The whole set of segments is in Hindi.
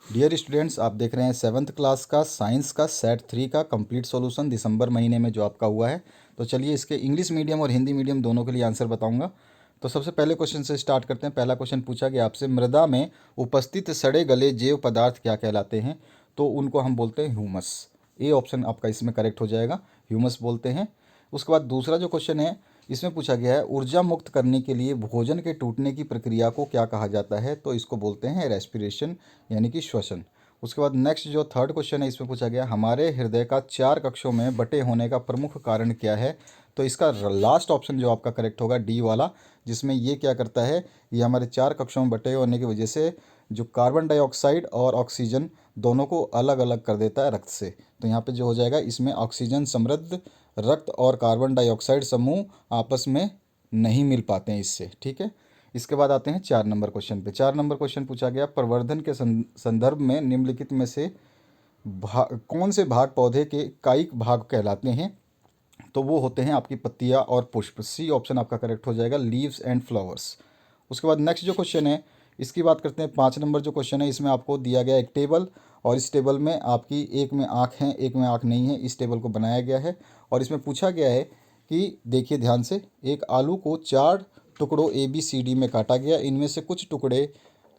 डियर स्टूडेंट्स, आप देख रहे हैं 7th क्लास का साइंस का सेट 3 का कंप्लीट सॉल्यूशन दिसंबर महीने में जो आपका हुआ है। तो चलिए इसके इंग्लिश मीडियम और हिंदी मीडियम दोनों के लिए आंसर बताऊंगा। तो सबसे पहले क्वेश्चन से स्टार्ट करते हैं। पहला क्वेश्चन पूछा गया आपसे, मृदा में उपस्थित सड़े गले जैव पदार्थ क्या कहलाते हैं? तो उनको हम बोलते हैं ह्यूमस। ए ऑप्शन आपका इसमें करेक्ट हो जाएगा, ह्यूमस बोलते हैं। उसके बाद दूसरा जो क्वेश्चन है इसमें पूछा गया है, ऊर्जा मुक्त करने के लिए भोजन के टूटने की प्रक्रिया को क्या कहा जाता है? तो इसको बोलते हैं रेस्पिरेशन, यानी कि श्वसन। उसके बाद नेक्स्ट जो थर्ड क्वेश्चन है इसमें पूछा गया, हमारे हृदय का 4 कक्षों में बटे होने का प्रमुख कारण क्या है? तो इसका लास्ट ऑप्शन जो आपका करेक्ट होगा, डी वाला, जिसमें ये क्या करता है, ये हमारे 4 कक्षों में बटे होने की वजह से जो कार्बन डाइऑक्साइड और ऑक्सीजन दोनों को अलग अलग कर देता है रक्त से। तो यहाँ पे जो हो जाएगा, इसमें ऑक्सीजन समृद्ध रक्त और कार्बन डाइऑक्साइड समूह आपस में नहीं मिल पाते हैं इससे, ठीक है। इसके बाद आते हैं 4 नंबर क्वेश्चन पे। 4 नंबर क्वेश्चन पूछा गया, प्रवर्धन के संदर्भ में निम्नलिखित में से कौन से भाग पौधे के कायिक भाग कहलाते हैं? तो वो होते हैं आपकी पत्तियां और पुष्प। सी ऑप्शन आपका करेक्ट हो जाएगा, लीव्स एंड फ्लावर्स। उसके बाद नेक्स्ट जो क्वेश्चन है इसकी बात करते हैं। 5 नंबर जो क्वेश्चन है इसमें आपको दिया गया एक टेबल, और इस टेबल में आपकी एक में आँख है एक में आँख नहीं है। इस टेबल को बनाया गया है और इसमें पूछा गया है कि देखिए ध्यान से, एक आलू को 4 टुकड़ों ABCD में काटा गया। इनमें से कुछ टुकड़े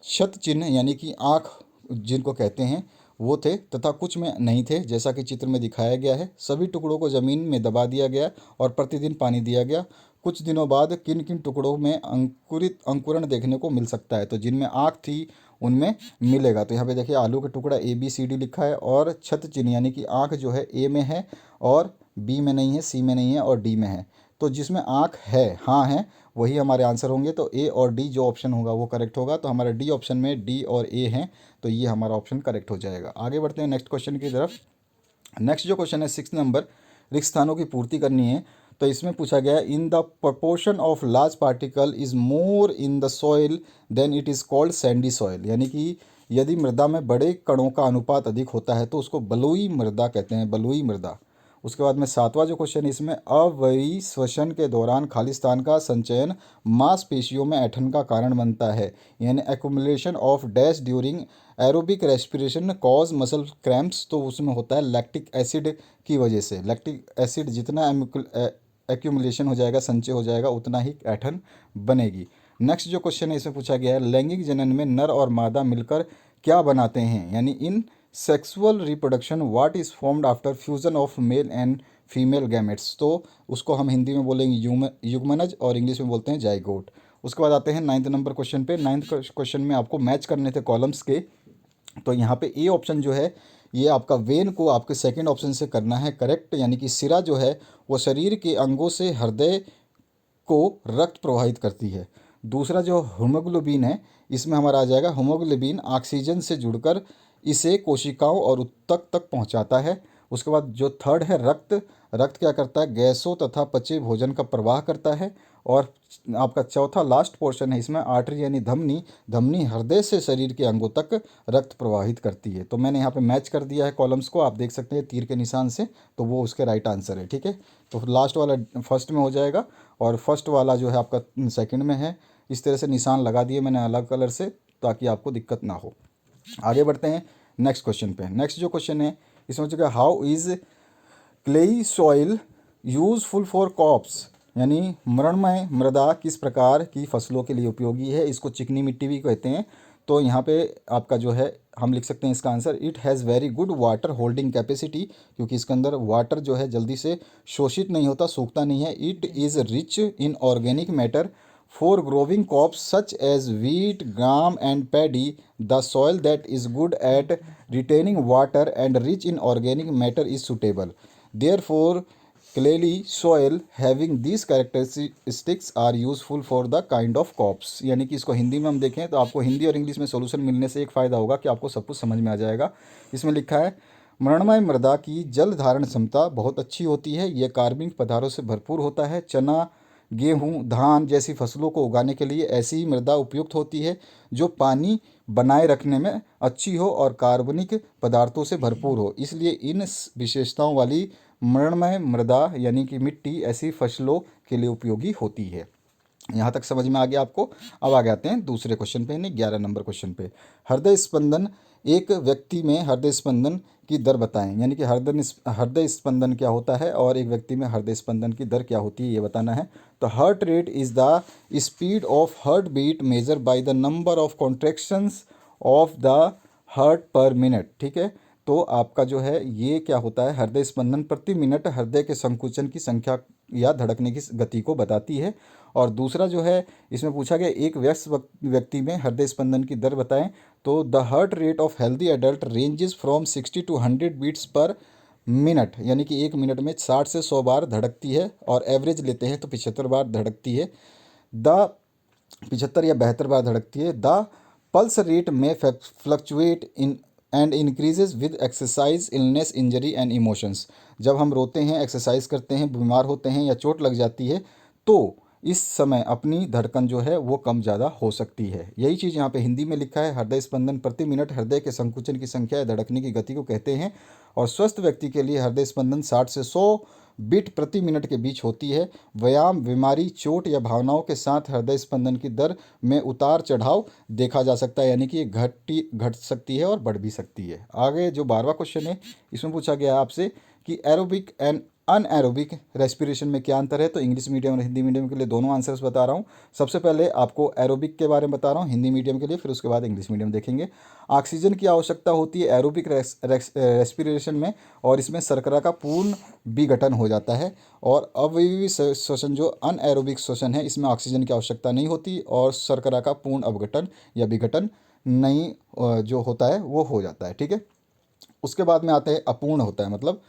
शत चिन्ह यानी कि आँख जिनको कहते हैं वो थे, तथा कुछ में नहीं थे, जैसा कि चित्र में दिखाया गया है। सभी टुकड़ों को ज़मीन में दबा दिया गया और प्रतिदिन पानी दिया गया। कुछ दिनों बाद किन किन टुकड़ों में अंकुरण देखने को मिल सकता है? तो जिनमें आँख थी उनमें मिलेगा। तो यहाँ पे देखिए आलू का टुकड़ा ABCD लिखा है, और छत चिन्ह यानी कि आँख जो है A में है और B में नहीं है, C में नहीं है और D में है। तो जिसमें आँख है, हाँ है, वही हमारे आंसर होंगे। तो A और D जो ऑप्शन होगा वो करेक्ट होगा। तो हमारा D ऑप्शन में D और A हैं, तो ये हमारा ऑप्शन करेक्ट हो जाएगा। आगे बढ़ते हैं नेक्स्ट क्वेश्चन की तरफ। नेक्स्ट जो क्वेश्चन है 6 नंबर, रिक्त स्थानों की पूर्ति करनी है। तो इसमें पूछा गया है, in the proportion of large particle is more in the soil than it is called sandy soil, यानी कि यदि मृदा में बड़े कणों का अनुपात अधिक होता है तो उसको बलुई मृदा कहते हैं, बलुई मृदा। उसके बाद में 7वां जो क्वेश्चन है इसमें, अव्ययी श्वसन के दौरान खालिस्तान का संचयन मांसपेशियों में ऐंठन का कारण बनता है, यानी accumulation of dash during aerobic respiration cause muscle cramps. तो उसमें होता है लैक्टिक एसिड की वजह से। लैक्टिक एसिड जितना एक्यूमुलेशन हो जाएगा, संचय हो जाएगा, उतना ही ऐंठन बनेगी। नेक्स्ट जो क्वेश्चन है इसमें पूछा गया है, लैंगिक जनन में नर और मादा मिलकर क्या बनाते हैं, यानी in sexual reproduction what is formed after fusion of male and female gametes. तो उसको हम हिंदी में बोलेंगे युग्मनज और इंग्लिश में बोलते हैं जाइगोट। उसके बाद आते हैं 9th नंबर क्वेश्चन पे। 9th क्वेश्चन में आपको मैच करने थे कॉलम्स के। तो यहाँ पे ए ऑप्शन जो है ये आपका वेन को आपके सेकंड ऑप्शन से करना है करेक्ट, यानी कि सिरा जो है वो शरीर के अंगों से हृदय को रक्त प्रवाहित करती है। दूसरा जो हीमोग्लोबिन है इसमें हमारा आ जाएगा, हीमोग्लोबिन ऑक्सीजन से जुड़कर इसे कोशिकाओं और ऊतक तक पहुंचाता है। उसके बाद जो थर्ड है रक्त, रक्त क्या करता है, गैसों तथा पचे भोजन का प्रवाह करता है। और आपका चौथा लास्ट पोर्शन है इसमें, आर्टरी यानी धमनी, धमनी हृदय से शरीर के अंगों तक रक्त प्रवाहित करती है। तो मैंने यहाँ पे मैच कर दिया है कॉलम्स को, आप देख सकते हैं तीर के निशान से, तो वो उसके राइट आंसर है, ठीक है। तो लास्ट वाला फर्स्ट में हो जाएगा और फर्स्ट वाला जो है आपका सेकंड में है। इस तरह से निशान लगा दिए मैंने अलग कलर से, ताकि आपको दिक्कत ना हो। आगे बढ़ते हैं नेक्स्ट क्वेश्चन पे। नेक्स्ट जो क्वेश्चन है इसमें हो चुका, how is clayey soil useful for crops, यानी मृणमय मृदा किस प्रकार की फसलों के लिए उपयोगी है? इसको चिकनी मिट्टी भी कहते हैं। तो यहाँ पे आपका जो है हम लिख सकते हैं इसका answer, it has very good water holding capacity, क्योंकि इसके अंदर वाटर जो है जल्दी से शोषित नहीं होता, सूखता नहीं है। It is rich in organic matter for growing crops such as wheat, gram and paddy. The soil that is good at retaining water and rich in organic matter is suitable. Therefore, clayey soil having these characteristics are useful for the kind of crops. यानी कि इसको हिंदी में हम देखें तो आपको हिंदी और इंग्लिश में सॉल्यूशन मिलने से एक फ़ायदा होगा कि आपको सब कुछ समझ में आ जाएगा। इसमें लिखा है, मृणमय मृदा की जल धारण क्षमता बहुत अच्छी होती है, यह कार्बनिक पदार्थों से भरपूर होता है। चना, गेहूँ, धान जैसी फसलों को उगाने के लिए ऐसी ही मृदा उपयुक्त होती है जो पानी बनाए रखने में अच्छी हो और कार्बनिक पदार्थों से भरपूर हो। इसलिए इन विशेषताओं वाली मृणमय मृदा यानी कि मिट्टी ऐसी फसलों के लिए उपयोगी होती है। यहाँ तक समझ में आ गया आपको। अब आगे आते हैं दूसरे क्वेश्चन पे, यानी 11 नंबर क्वेश्चन पे। हृदय स्पंदन, एक व्यक्ति में हृदय स्पंदन की दर बताएं, यानी कि हृदय स्पंदन क्या होता है और एक व्यक्ति में हृदय स्पंदन की दर क्या होती है ये बताना है। तो heart rate is the speed of heart beat measure by the number of contractions of the heart per minute. ठीक है, तो आपका जो है ये क्या होता है, हृदय स्पंदन प्रति मिनट हृदय के संकुचन की संख्या या धड़कने की गति को बताती है। और दूसरा जो है इसमें पूछा गया एक व्यस्त व्यक्ति में हृदय स्पंदन की दर बताएं। तो the heart rate of healthy adult ranges from 60 to 100 beats per minute, यानी कि एक मिनट में 60 से 100 बार धड़कती है, और एवरेज लेते हैं तो 75 बार धड़कती है। द 75 या 72 बार धड़कती है। द पल्स रेट में fluctuate in and increases with exercise, illness, injury and emotions. जब हम रोते हैं, एक्सरसाइज करते हैं, बीमार होते हैं या चोट लग जाती है तो इस समय अपनी धड़कन जो है वो कम ज़्यादा हो सकती है। यही चीज़ यहाँ पे हिंदी में लिखा है, हृदय स्पंदन प्रति मिनट हृदय के संकुचन की संख्या या धड़कने की गति को कहते हैं। और स्वस्थ व्यक्ति के लिए हृदय स्पंदन 60 से 100 बीट प्रति मिनट के बीच होती है। व्यायाम, बीमारी, चोट या भावनाओं के साथ हृदय स्पंदन की दर में उतार चढ़ाव देखा जा सकता है, यानी कि घट सकती है और बढ़ भी सकती है। आगे जो 12वां क्वेश्चन है इसमें पूछा गया है आपसे कि एरोबिक एंड अनएरोबिक रेस्पिरेशन में क्या अंतर है। तो इंग्लिश मीडियम और हिंदी मीडियम के लिए दोनों आंसर्स बता रहा हूँ। सबसे पहले आपको एरोबिक के बारे में बता रहा हूँ हिंदी मीडियम के लिए, फिर उसके बाद इंग्लिश मीडियम देखेंगे। ऑक्सीजन की आवश्यकता होती है एरोबिक रेस्पिरेशन में, और इसमें शर्करा का पूर्ण विघटन हो जाता है। और अवयवी श्वसन जो अनएरोबिक श्वसन है इसमें ऑक्सीजन की आवश्यकता नहीं होती और शर्करा का पूर्ण अवघटन या विघटन नहीं जो होता है वो हो जाता है। ठीक है, उसके बाद में आते हैं अपूर्ण होता है, मतलब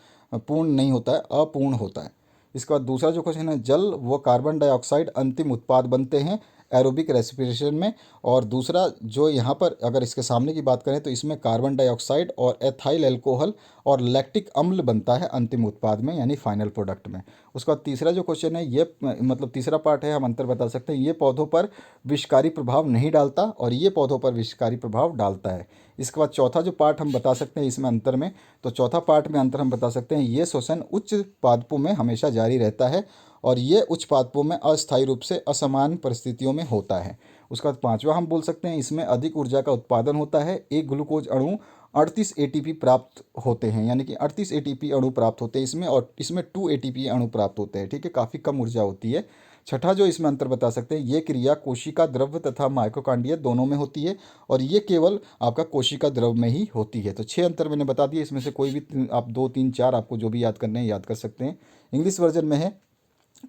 पूर्ण नहीं होता है, अपूर्ण होता है। इसके बाद दूसरा जो क्वेश्चन है, जल व कार्बन डाइऑक्साइड अंतिम उत्पाद बनते हैं एरोबिक रेस्पिरेशन में। और दूसरा जो यहाँ पर अगर इसके सामने की बात करें तो इसमें कार्बन डाइऑक्साइड और एथाइल अल्कोहल और लैक्टिक अम्ल बनता है अंतिम उत्पाद में, यानी फाइनल प्रोडक्ट में। उसका तीसरा जो क्वेश्चन है ये मतलब तीसरा पार्ट है, हम अंतर बता सकते हैं, ये पौधों पर विषकारी प्रभाव नहीं डालता और ये पौधों पर विषकारी प्रभाव डालता है। इसके बाद चौथा जो पार्ट हम बता सकते हैं इसमें अंतर में, तो चौथा पार्ट में अंतर हम बता सकते हैं, ये श्वसन उच्च पादपों में हमेशा जारी रहता है और ये उच्च पादपों में अस्थायी रूप से असमान परिस्थितियों में होता है। उसके बाद पांचवा हम बोल सकते हैं, इसमें अधिक ऊर्जा का उत्पादन होता है। एक ग्लूकोज अणु 38 एटीपी प्राप्त होते हैं, यानी कि 38 एटीपी अणु प्राप्त होते हैं इसमें, और इसमें 2 एटीपी अणु प्राप्त होते हैं। ठीक है, काफ़ी कम ऊर्जा होती है। छठा जो इसमें अंतर बता सकते हैं, ये क्रिया कोशिका द्रव्य तथा माइक्रोकांडिया दोनों में होती है और ये केवल आपका कोशिका द्रव में ही होती है। तो 6 अंतर मैंने बता दिए, इसमें से कोई भी आप 2, 3, 4 आपको जो भी याद करने हैं याद कर सकते हैं। इंग्लिश वर्जन में है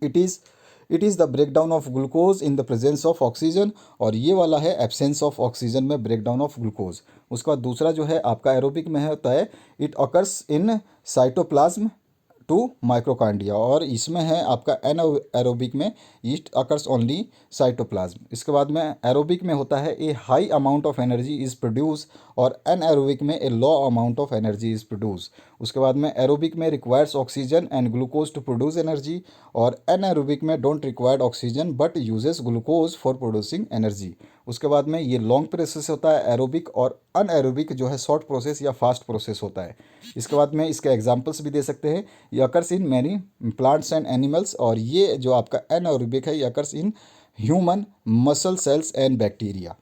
it is the breakdown of glucose in the presence of oxygen, और ये वाला है एब्सेंस ऑफ ऑक्सीजन में ब्रेकडाउन ऑफ ग्लूकोज। उसके बाद दूसरा जो है आपका एरोबिक में होता है it occurs in cytoplasm to माइक्रोकांडिया, और इसमें है आपका एरोबिक में इट अकर्स ओनली साइटोप्लाज्म। इसके बाद में एरोबिक में होता है a high amount of energy is produce, और एनएरोबिक में a low amount of energy is produce. उसके बाद में एरोबिक में requires oxygen and glucose to produce energy, और एनएरोबिक में don't required oxygen but uses glucose for producing energy. उसके बाद में ये लॉन्ग प्रोसेस होता है एरोबिक, और अनएरोबिक जो है शॉर्ट प्रोसेस या फास्ट प्रोसेस होता है। इसके बाद में इसके एग्जांपल्स भी दे सकते हैं, ये occurs in many plants and animals, और ये जो आपका एनएरोबिक है ये occurs in human muscle cells and bacteria.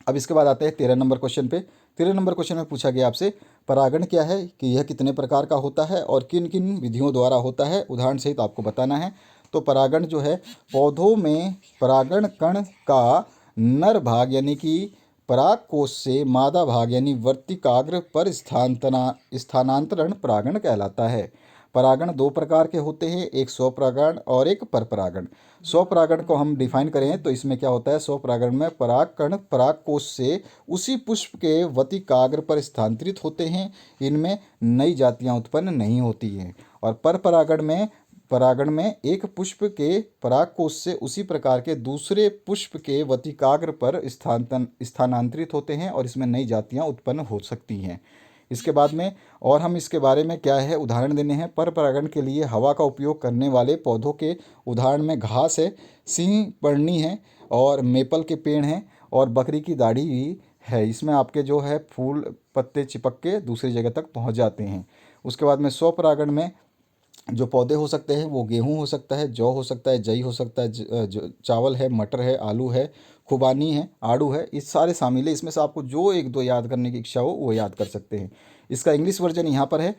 अब इसके बाद आते हैं 13 नंबर क्वेश्चन पे। 13 नंबर क्वेश्चन में पूछा गया आपसे परागण क्या है, कि यह कितने प्रकार का होता है और किन किन विधियों द्वारा होता है, उदाहरण सहित आपको बताना है। तो परागण जो है, पौधों में परागण कण का नर भाग यानी कि पराग कोश से मादा भाग यानी वर्तिकाग्र पर स्थानांतरण परागण कहलाता है। परागण 2 प्रकार के होते हैं, एक स्वपरागण और एक परपरागण। स्वपरागण को हम डिफाइन करें तो इसमें क्या होता है, स्वपरागण में परागकण पराग कोश से उसी पुष्प के वतिकाग्र पर स्थानांतरित होते हैं, इनमें नई जातियां उत्पन्न नहीं होती हैं। और परागण में एक पुष्प के परागकोश से उसी प्रकार के दूसरे पुष्प के वतिकाग्र पर स्थानांतरित होते हैं और इसमें नई जातियां उत्पन्न हो सकती हैं। इसके बाद में और हम इसके बारे में क्या है उदाहरण देने हैं। पर परागण के लिए हवा का उपयोग करने वाले पौधों के उदाहरण में घास है, सिंह पर्णी है, और मेपल के पेड़ हैं, और बकरी की दाढ़ी भी है। इसमें आपके जो है फूल पत्ते चिपक के दूसरी जगह तक पहुंच जाते हैं। उसके बाद में स्वपरागण में जो पौधे हो सकते हैं वो गेहूं हो सकता है, जौ हो सकता है, जई हो सकता है, चावल है, मटर है, आलू है, खुबानी है, आड़ू है, ये सारे शामिल है। इसमें से आपको जो एक दो याद करने की इच्छा हो वो याद कर सकते हैं। इसका इंग्लिश वर्जन यहाँ पर है।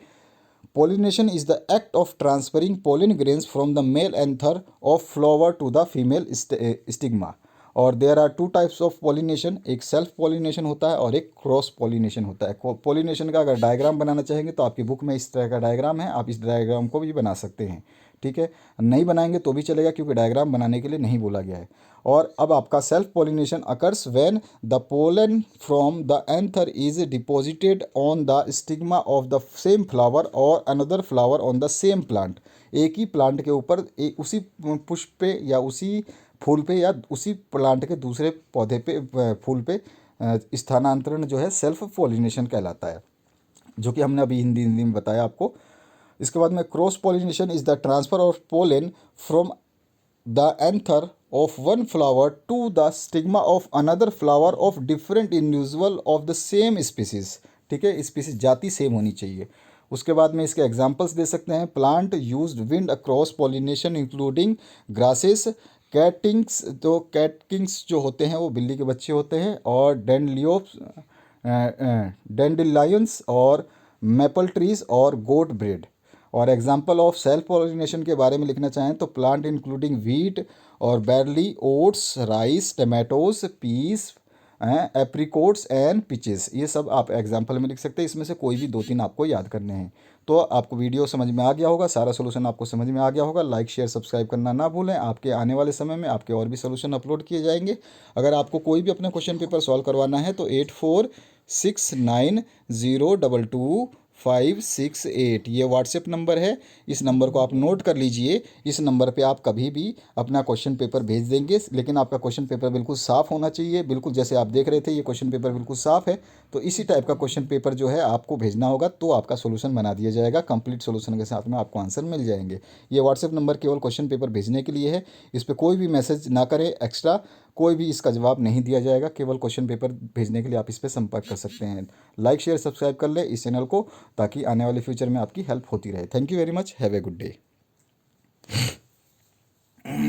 Pollination is the act of transferring pollen grains from the male anther of flower to the female stigma। और there are two types of pollination, एक सेल्फ पॉलिनेशन होता है और एक क्रॉस पॉलिनेशन होता है। पॉलिनेशन का अगर डायग्राम बनाना चाहेंगे तो आपकी बुक में इस तरह का डायग्राम है, आप इस डायग्राम को भी बना सकते हैं। ठीक है, नहीं बनाएंगे तो भी चलेगा क्योंकि डायग्राम बनाने के लिए नहीं बोला गया है। और अब आपका self pollination occurs when the pollen from the anther is deposited on the stigma of the same flower और another flower on the same plant. एक ही प्लांट के ऊपर उसी पुष्प पे या उसी फूल पे या उसी प्लांट के दूसरे पौधे पे फूल पे स्थानांतरण जो है सेल्फ पॉलिनेशन कहलाता है, जो कि हमने अभी हिंदी में बताया आपको। इसके बाद में cross pollination is the transfer of pollen from the anther of one flower to the stigma of another flower of different individual of the same species. ठीक है, स्पीसीज जाति सेम होनी चाहिए। उसके बाद में इसके एग्जांपल्स दे सकते हैं। Plant used wind cross pollination including grasses, catkins, तो कैटकिंग्स जो होते हैं वो बिल्ली के बच्चे होते हैं, और डेंडिलायंस और मैपल ट्रीज और गोट ब्रेड। और एग्जांपल ऑफ सेल्फ पॉलिनेशन के बारे में लिखना चाहें तो प्लांट इंक्लूडिंग व्हीट और barley, oats, rice, tomatoes, peas, apricots and peaches, ये सब आप एग्जांपल में लिख सकते हैं। इसमें से कोई भी दो तीन आपको याद करने हैं। तो आपको वीडियो समझ में आ गया होगा, सारा सोल्यूशन आपको समझ में आ गया होगा। लाइक शेयर सब्सक्राइब करना ना भूलें। आपके आने वाले समय में आपके और भी सोल्यूशन अपलोड किए जाएंगे। अगर आपको कोई भी अपना क्वेश्चन पेपर सॉल्व करवाना है तो 8469022568 ये व्हाट्सएप नंबर है। इस नंबर को आप नोट कर लीजिए। इस नंबर पे आप कभी भी अपना क्वेश्चन पेपर भेज देंगे, लेकिन आपका क्वेश्चन पेपर बिल्कुल साफ़ होना चाहिए। बिल्कुल जैसे आप देख रहे थे ये क्वेश्चन पेपर बिल्कुल साफ़ है, तो इसी टाइप का क्वेश्चन पेपर जो है आपको भेजना होगा, तो आपका सोल्यूशन बना दिया जाएगा। कंप्लीट सोल्यूशन के साथ में आपको आंसर मिल जाएंगे। ये व्हाट्सएप नंबर केवल क्वेश्चन पेपर भेजने के लिए है। इस पर कोई भी मैसेज ना करें एक्स्ट्रा, कोई भी इसका जवाब नहीं दिया जाएगा। केवल क्वेश्चन पेपर भेजने के लिए आप इस पर संपर्क कर सकते हैं। लाइक शेयर सब्सक्राइब कर ले इस चैनल को, ताकि आने वाले फ्यूचर में आपकी हेल्प होती रहे। Thank you very much, have a good day.